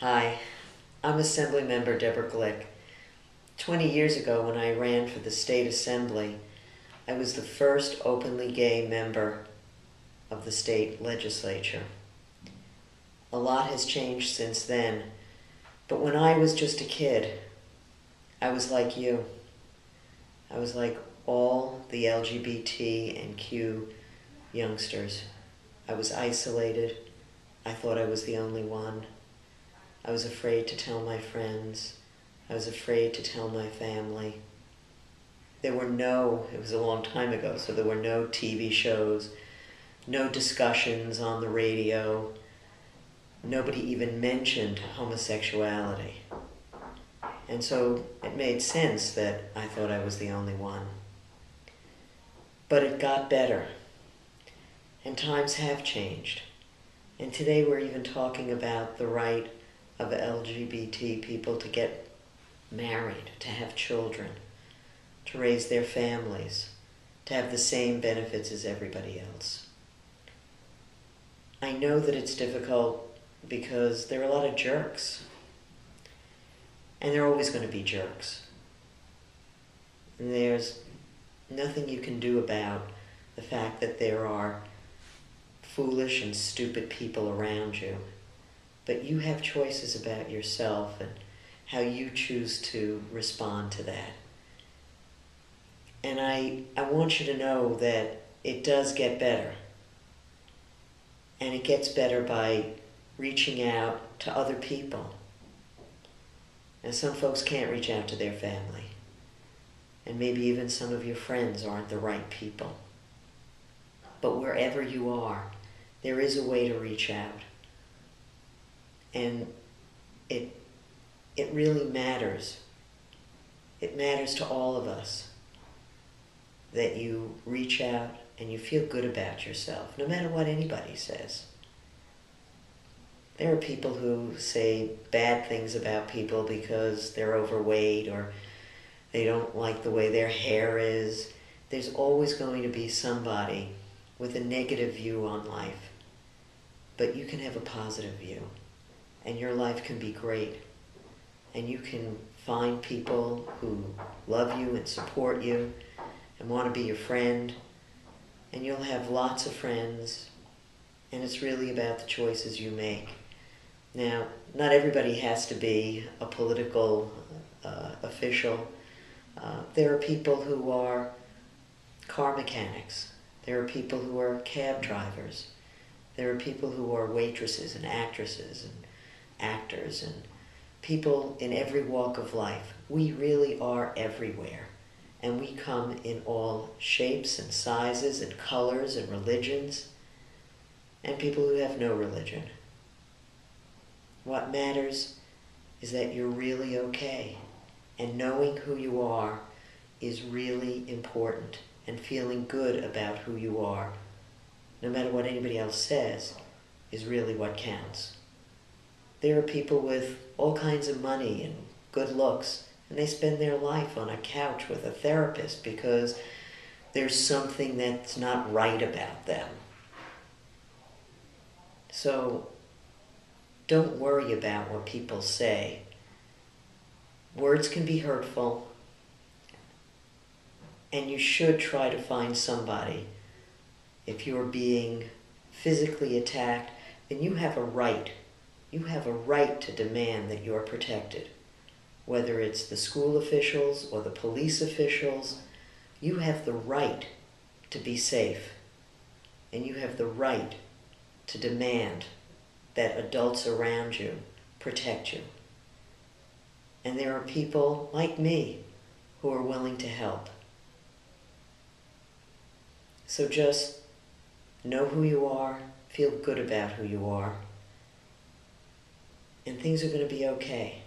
Hi, I'm Assemblymember Deborah Glick. 20 years ago, when I ran for the state assembly, I was the first openly gay member of the state legislature. A lot has changed since then, but when I was just a kid, I was like you. I was like all the LGBT and Q youngsters. I was isolated. I thought I was the only one. I was afraid to tell my friends. I was afraid to tell my family. It was a long time ago, so there were no TV shows, no discussions on the radio. Nobody even mentioned homosexuality. And so it made sense that I thought I was the only one. But it got better. And times have changed. And today we're even talking about the right of LGBT people to get married, to have children, to raise their families, to have the same benefits as everybody else. I know that it's difficult because there are a lot of jerks. And there are always going to be jerks. And there's nothing you can do about the fact that there are foolish and stupid people around you. But you have choices about yourself and how you choose to respond to that. And I want you to know that it does get better. And it gets better by reaching out to other people. And some folks can't reach out to their family. And maybe even some of your friends aren't the right people. But wherever you are, there is a way to reach out. And it really matters. It matters to all of us that you reach out and you feel good about yourself, no matter what anybody says. There are people who say bad things about people because they're overweight or they don't like the way their hair is. There's always going to be somebody with a negative view on life. But you can have a positive view. And your life can be great. And you can find people who love you and support you and want to be your friend. And you'll have lots of friends. And it's really about the choices you make. Now, not everybody has to be a political official. There are people who are car mechanics. There are people who are cab drivers. There are people who are waitresses and actresses and actors and people in every walk of life. We really are everywhere. And we come in all shapes and sizes and colors and religions. And people who have no religion. What matters is that you're really okay. And knowing who you are is really important. And feeling good about who you are, no matter what anybody else says, is really what counts. There are people with all kinds of money and good looks, and they spend their life on a couch with a therapist because there's something that's not right about them. So don't worry about what people say. Words can be hurtful, and you should try to find somebody. If you're being physically attacked, then you have a right. You have a right to demand that you're protected. Whether it's the school officials or the police officials, you have the right to be safe. And you have the right to demand that adults around you protect you. And there are people like me who are willing to help. So just know who you are, feel good about who you are, and things are going to be okay.